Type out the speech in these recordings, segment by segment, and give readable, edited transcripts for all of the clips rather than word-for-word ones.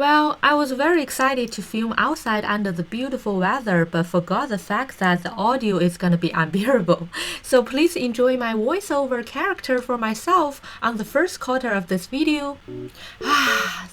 Well, I was very excited to film outside under the beautiful weather, but forgot the fact that the audio is gonna be unbearable. So please enjoy my voiceover character for myself on the first quarter of this video.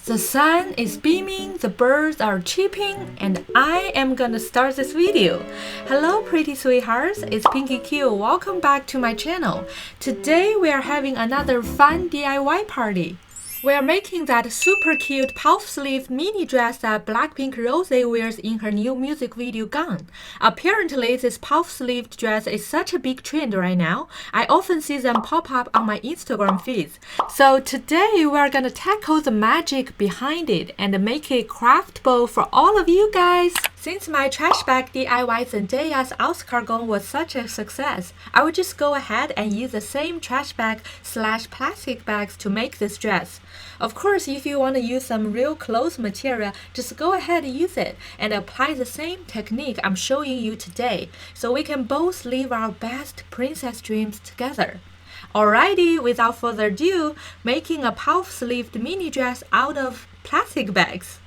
The sun is beaming, the birds are chirping, and I am gonna start this video. Hello pretty sweethearts, it's PinkyQ. Welcome back to my channel. Today we are having another fun DIY party. We are making that super cute puff sleeve mini dress that BLACKPINK ROSÉ wears in her new music video Gone. Apparently, this puff sleeved dress is such a big trend right now. I often see them pop up on my Instagram feeds. So today we are gonna tackle the magic behind it and make it craftable for all of you guys. Since my trash bag DIY Zendaya's escargot was such a success, I would just go ahead and use the same trash bag / plastic bags to make this dress. Of course, if you want to use some real clothes material, just go ahead and use it and apply the same technique I'm showing you today, so we can both live our best princess dreams together. Alrighty, without further ado, making a puff-sleeved mini dress out of plastic bags.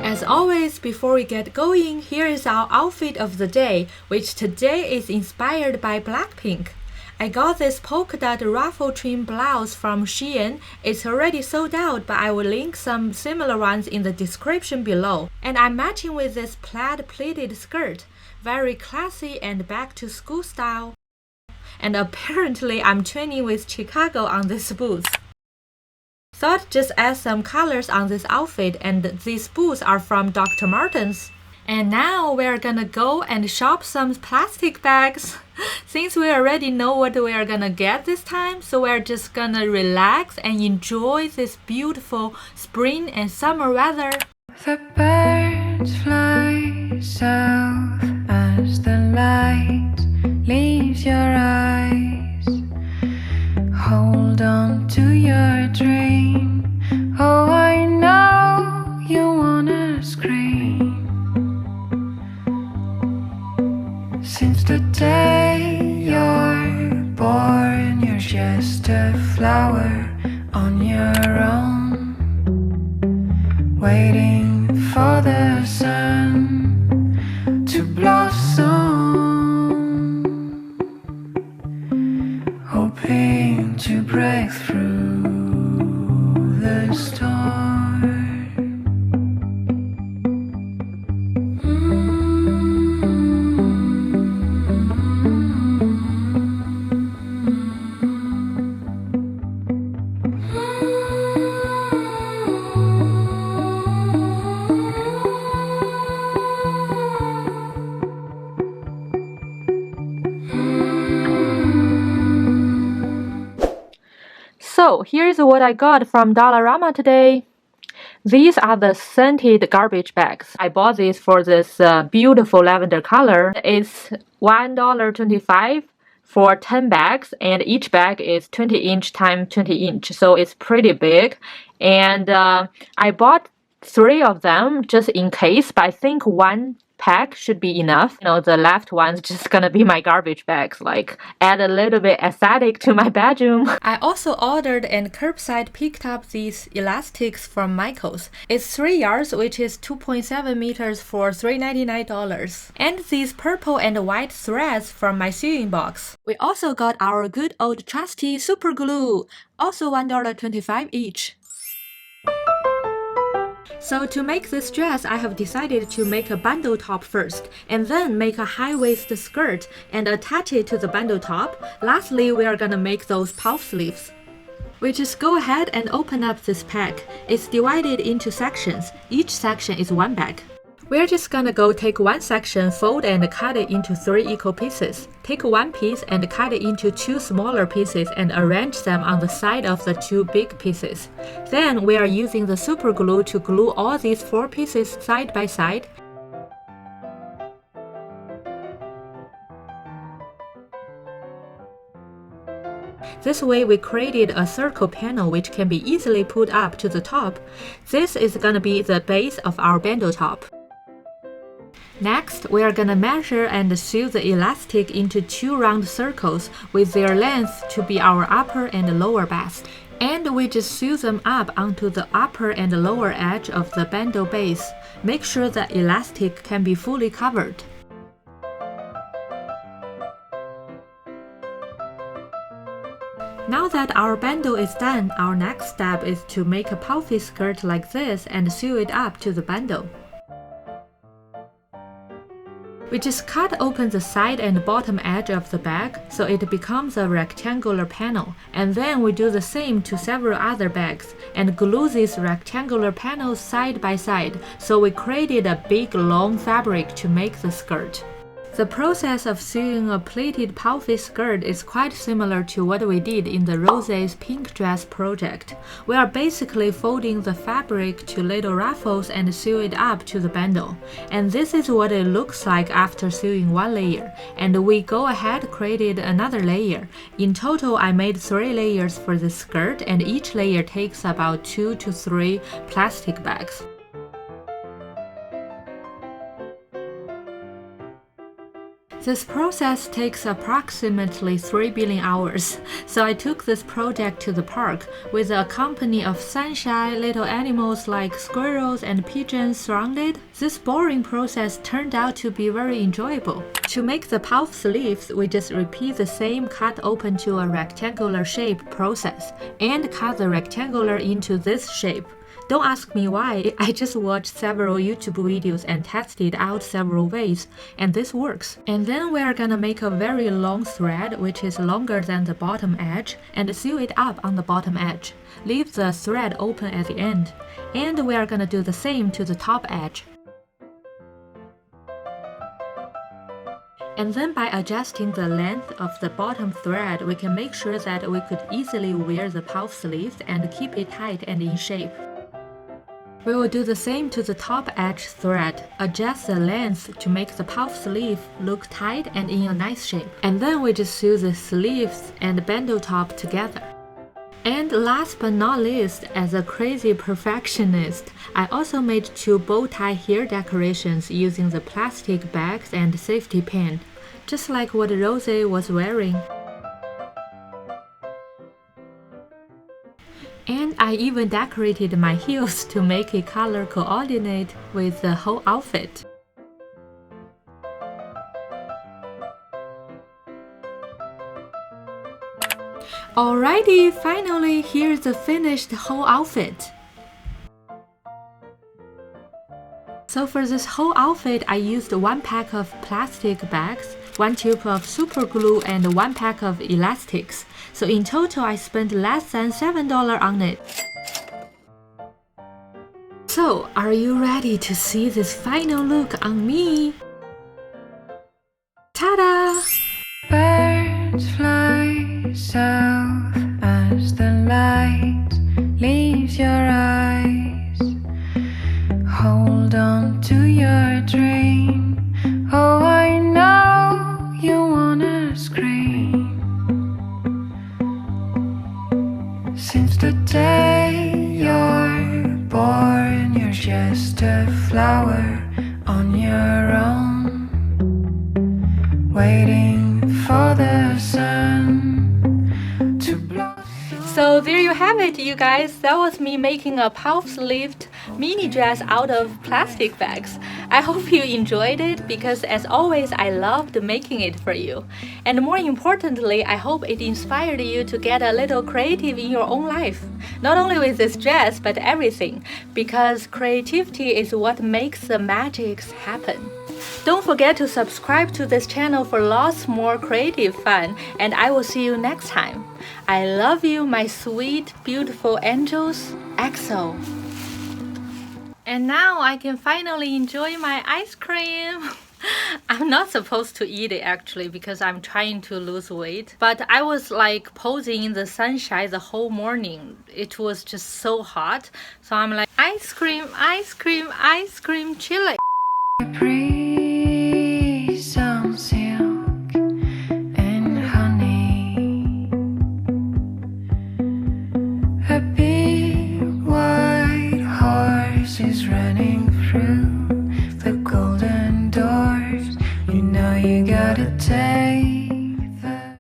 As always, before we get going, here is our outfit of the day, which today is inspired by BLACKPINK. I got this polka dot ruffle trim blouse from Shein. It's already sold out, but I will link some similar ones in the description below. And I'm matching with this plaid pleated skirt, very classy and back to school style. And apparently I'm training with Chicago on this boots. Thought just add some colors on this outfit, and these boots are from Dr. Martens. And now we're gonna go and shop some plastic bags. Since we already know what we are gonna get this time, so we're just gonna relax and enjoy this beautiful spring and summer weather. The birds fly south as the light leaves your eyes. Hold on to your dream. Oh, I know you wanna scream. Since the day you're born, you're just a flower on your own, waiting for the sun to blossom, hoping to break through the storm. So here's what I got from Dollarama today. These are the scented garbage bags. I bought these for this beautiful lavender color. It's $1.25 for 10 bags, and each bag is 20 inch times 20 inch, so it's pretty big. And I bought 3 of them just in case, but I think 1 pack should be enough. You know, the left one's just gonna be my garbage bags, like add a little bit aesthetic to my bedroom. I also ordered and curbside picked up these elastics from Michaels. It's 3 yards, which is 2.7 meters for $399. And these purple and white threads from my sewing box. We also got our good old trusty super glue, also $1.25 each. So to make this dress, I have decided to make a bundle top first, and then make a high-waist skirt and attach it to the bundle top. Lastly, we are gonna make those puff sleeves. We just go ahead and open up this pack. It's divided into sections. Each section is 1 bag. We're just gonna go take 1 section, fold and cut it into 3 equal pieces. Take 1 piece and cut it into 2 smaller pieces and arrange them on the side of the 2 big pieces. Then we are using the super glue to glue all these 4 pieces side by side. This way we created a circle panel which can be easily put up to the top. This is gonna be the base of our bundle top. Next, we are gonna measure and sew the elastic into 2 round circles with their length to be our upper and lower best. And we just sew them up onto the upper and lower edge of the bando base. Make sure the elastic can be fully covered. Now that our bando is done, our next step is to make a puffy skirt like this and sew it up to the bando. We just cut open the side and bottom edge of the bag so it becomes a rectangular panel, and then we do the same to several other bags and glue these rectangular panels side by side, so we created a big long fabric to make the skirt. The process of sewing a pleated puffy skirt is quite similar to what we did in the ROSÉ's pink dress project. We are basically folding the fabric to little ruffles and sew it up to the bando. And this is what it looks like after sewing one layer. And we go ahead created another layer. In total, I made 3 layers for the skirt, and each layer takes about 2 to 3 plastic bags. This process takes approximately 3 billion hours, so I took this project to the park with a company of sunshine, little animals like squirrels and pigeons surrounded. This boring process turned out to be very enjoyable. To make the puff sleeves, we just repeat the same cut open to a rectangular shape process and cut the rectangular into this shape. Don't ask me why, I just watched several YouTube videos and tested out several ways, and this works. And then we are gonna make a very long thread, which is longer than the bottom edge, and sew it up on the bottom edge. Leave the thread open at the end. And we are gonna do the same to the top edge. And then by adjusting the length of the bottom thread, we can make sure that we could easily wear the puff sleeves and keep it tight and in shape. We will do the same to the top edge thread. Adjust the length to make the puff sleeve look tight and in a nice shape. And then we just sew the sleeves and bando top together. And last but not least, as a crazy perfectionist, I also made 2 bow tie hair decorations using the plastic bags and safety pin, just like what ROSÉ was wearing. And I even decorated my heels to make it color coordinate with the whole outfit. Alrighty, finally, here's the finished whole outfit. So for this whole outfit, I used 1 pack of plastic bags, 1 tube of super glue, and 1 pack of elastics. So in total, I spent less than $7 on it. So, are you ready to see this final look on me? Ta-da! Birds fly south as the light leaves your eyes. Hold on to your dream. Oh, I know you wanna scream. Since the day you're born, you're just a flower on your own, waiting for the sun to blow. So there you have it, you guys. That was me making a puff-sleeved mini dress out of plastic bags. I hope you enjoyed it because, as always, I loved making it for you. And more importantly, I hope it inspired you to get a little creative in your own life. Not only with this dress, but everything. Because creativity is what makes the magics happen. Don't forget to subscribe to this channel for lots more creative fun, and I will see you next time. I love you, my sweet, beautiful angels. EXO. And now I can finally enjoy my ice cream. I'm not supposed to eat it actually because I'm trying to lose weight. But I was like posing in the sunshine the whole morning. It was just so hot. So I'm like, ice cream, ice cream, ice cream, chili. Some silk and honey. A big white horse is running through the golden door. to take.